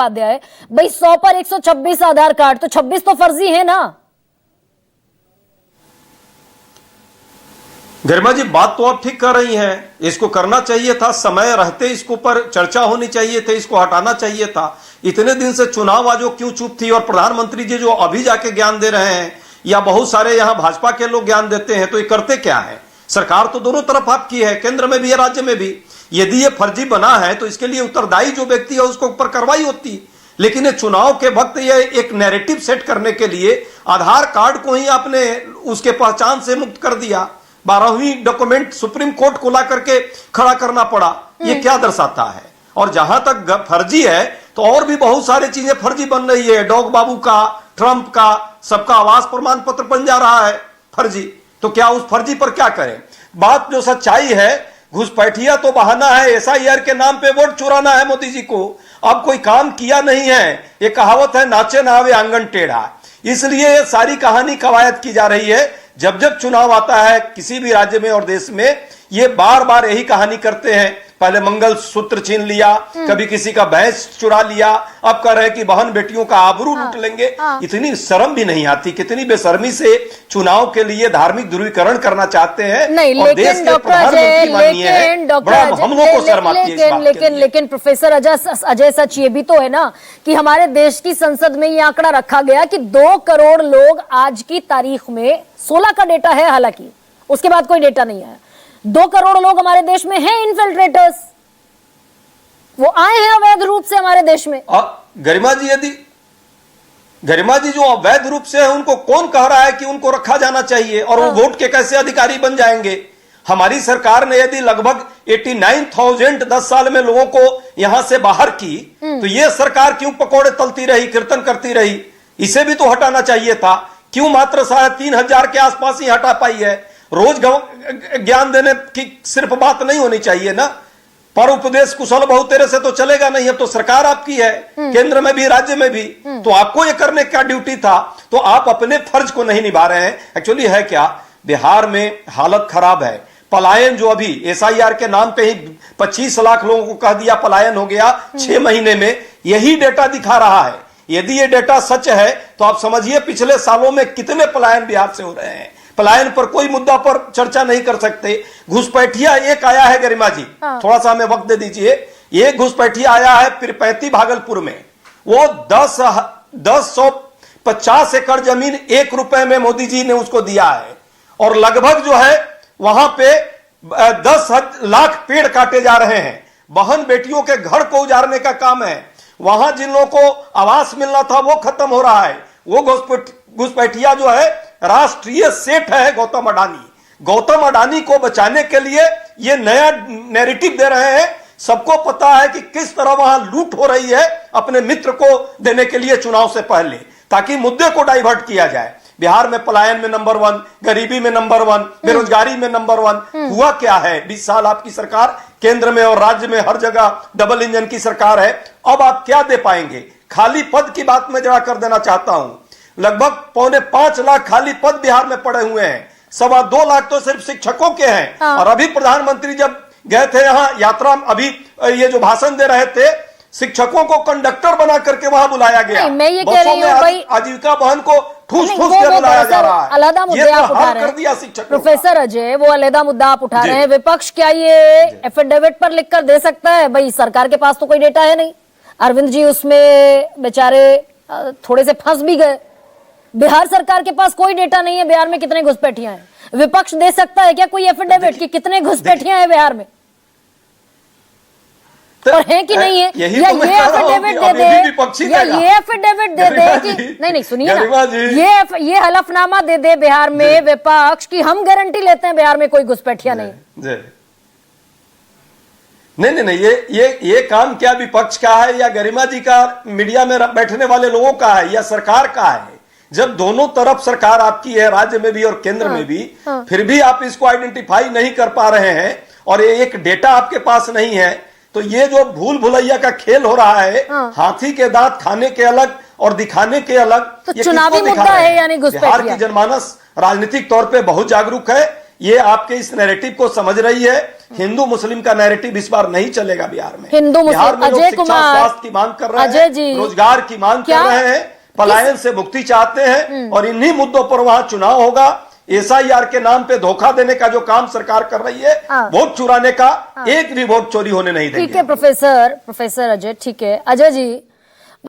उपाध्याय, भाई 100 पर 126 आधार कार्ड, तो 26 तो फर्जी है ना। गरिमा जी, बात तो आप ठीक कर रही हैं, इसको करना चाहिए था, समय रहते इसको पर चर्चा होनी चाहिए थी, इसको हटाना चाहिए था। इतने दिन से चुनाव आयोग क्यों चुप थी? और प्रधानमंत्री जी जो अभी जाके ज्ञान दे रहे हैं या बहुत सारे यहां भाजपा के लोग ज्ञान देते हैं, तो ये करते क्या है? सरकार तो दोनों तरफ आपकी है, केंद्र में भी है, राज्य में भी। यदि ये फर्जी बना है तो इसके लिए उत्तरदायी जो व्यक्ति है उसको ऊपर कार्रवाई होती। लेकिन ये चुनाव के वक्त ये एक नैरेटिव सेट करने के लिए आधार कार्ड को ही आपने उसके पहचान से मुक्त कर दिया। 12वीं डॉक्यूमेंट सुप्रीम कोर्ट को ला करके खड़ा करना पड़ा। ये क्या दर्शाता है? और जहां तक फर्जी है तो और भी बहुत सारी चीजें फर्जी बन रही है। डॉग बाबू का, ट्रंप का, सबका आवास प्रमाण पत्र बन जा रहा है फर्जी। तो क्या उस फर्जी पर क्या करें? बात जो सच्चाई है, घुसपैठिया तो बहाना है, एसआईआर के नाम पे वोट चुराना है मोदी जी को। अब कोई काम किया नहीं है। ये कहावत है, नाचे ना आवे आंगन टेढ़ा। इसलिए ये सारी कहानी कवायद की जा रही है। जब जब चुनाव आता है किसी भी राज्य में और देश में, ये बार बार यही कहानी करते हैं। पहले मंगल सूत्र छीन लिया, कभी किसी का भैंस चुरा लिया, अब कह रहे हैं कि बहन बेटियों का आबरू लूट लेंगे। इतनी शर्म भी नहीं आती, कितनी बेशर्मी से चुनाव के लिए धार्मिक ध्रुवीकरण करना चाहते हैं। नहीं, और देश के प्रधानमंत्री माननीय हैं, बड़ा हम लोग को शर्म आती है इस बात के लिए। लेकिन प्रोफेसर अजय, सच ये भी तो है ना कि हमारे देश की संसद में ये आंकड़ा रखा गया कि 2 करोड़ लोग आज की तारीख में, 16 का डेटा है हालांकि, उसके बाद कोई डेटा नहीं है, 2 करोड़ लोग हमारे देश में हैं इन्फिल्ट्रेटर्स। वो आए हैं अवैध रूप से हमारे देश में। गरिमा जी जो अवैध रूप से है उनको कौन कह रहा है कि उनको रखा जाना चाहिए? और वो वोट के कैसे अधिकारी बन जाएंगे? हमारी सरकार ने यदि लगभग 89,000 10 साल में लोगों को यहां से बाहर की, तो ये सरकार क्यों पकौड़े तलती रही, कीर्तन करती रही? इसे भी तो हटाना चाहिए था। क्यों मात्र 3,500 के आसपास ही हटा पाई है? रोज ज्ञान देने की सिर्फ बात नहीं होनी चाहिए ना। पर उपदेश कुशल बहु तेरे से तो चलेगा नहीं। अब तो सरकार आपकी है, केंद्र में भी, राज्य में भी, तो आपको ये करने का ड्यूटी था। तो आप अपने फर्ज को नहीं निभा रहे हैं। एक्चुअली है क्या, बिहार में हालत खराब है। पलायन जो अभी एसआईआर के नाम पे ही 25 लाख लोगों को कह दिया पलायन हो गया 6 महीने में, यही डेटा दिखा रहा है। यदि ये डेटा सच है तो आप समझिए पिछले सालों में कितने पलायन बिहार से हो रहे हैं। पलायन पर कोई मुद्दा पर चर्चा नहीं कर सकते। घुसपैठिया एक आया है गरिमा जी, थोड़ा सा हमें वक्त दे दीजिए। एक घुसपैठिया आया है पिरपैती भागलपुर में। वो 10,150 एकड़ जमीन 1 रुपए में मोदी जी ने उसको दिया है। और लगभग जो है वहां पे 10 लाख पेड़ काटे जा रहे हैं। बहन बेटियों के घर को उजाड़ने का काम है। वहां जिन लोगों को आवास मिलना था वो खत्म हो रहा है। वो घुसपैठिया जो है राष्ट्रीय सेठ है गौतम अडानी। गौतम अडानी को बचाने के लिए ये नया नैरेटिव दे रहे हैं। सबको पता है कि किस तरह वहां लूट हो रही है अपने मित्र को देने के लिए चुनाव से पहले, ताकि मुद्दे को डाइवर्ट किया जाए। बिहार में पलायन में नंबर 1, गरीबी में नंबर 1, बेरोजगारी में नंबर 1। हुआ क्या है? 20 साल आपकी सरकार, केंद्र में और राज्य में हर जगह डबल इंजन की सरकार है। अब आप क्या दे पाएंगे? खाली पद की बात मैं जरा कर देना चाहता हूं। लगभग 4.25 लाख खाली पद बिहार में पड़े हुए हैं। 2.25 लाख तो सिर्फ शिक्षकों के हैं। और अभी प्रधानमंत्री जब गए थे यहां यात्रा, अभी ये जो भाषण दे रहे थे, शिक्षकों को कंडक्टर बना करके वहां बुलाया गया। मैं ये कह रही हूं भाई, आजीविका बहन को ठूस ठूस के बुलाया जा रहा है। अलहदा मुद्दे आप उठा रहे हैं प्रोफेसर अजय, वो अलहदा मुद्दा आप उठा रहे हैं। विपक्ष क्या ये एफिडेविट पर लिखकर दे सकता है? भाई सरकार के पास तो कोई डेटा है नहीं। अरविंद जी उसमें बेचारे थोड़े से फंस भी गए। बिहार सरकार के पास कोई डेटा नहीं है बिहार में कितने घुसपैठियां हैं। विपक्ष दे सकता है क्या कोई एफिडेविट कि कितने घुसपैठियां हैं बिहार में, और है कि नहीं है? या ये एफिडेविट दे दे, या ये एफिडेविट दे दे कि नहीं सुनिए ना, ये हलफनामा दे दे बिहार में विपक्ष की हम गारंटी लेते हैं बिहार में कोई घुसपैठिया नहीं। नहीं, ये काम क्या विपक्ष का है या गरिमा जी का, मीडिया में बैठने वाले लोगों का है, या सरकार का है? जब दोनों तरफ सरकार आपकी है, राज्य में भी और केंद्र में भी, फिर भी आप इसको आइडेंटिफाई नहीं कर पा रहे हैं और एक डेटा आपके पास नहीं है, तो ये जो भूल भुलैया का खेल हो रहा है, हाथी के दांत खाने के अलग और दिखाने के अलग, तो चुनावी मुद्दा है यानी घुसपैठिया। बिहार की जनमानस राजनीतिक तौर पे बहुत जागरूक है। ये आपके इस नैरेटिव को समझ रही है। हिंदू मुस्लिम का नैरेटिव इस बार नहीं चलेगा बिहार में। हिंदू बिहार मुस्लिम में लोग अजय शिक्षा, कुमार, स्वास्थ्य की मांग कर रहे अजय हैं, जी, रोजगार की मांग कर रहे हैं, पलायन से मुक्ति चाहते हैं, और इन्हीं मुद्दों पर वहां चुनाव होगा। एसआईआर के नाम पे धोखा देने का जो काम सरकार कर रही है, वोट चुराने का, एक भी वोट चोरी होने नहीं देंगे। ठीक है प्रोफेसर अजय, ठीक है अजय जी,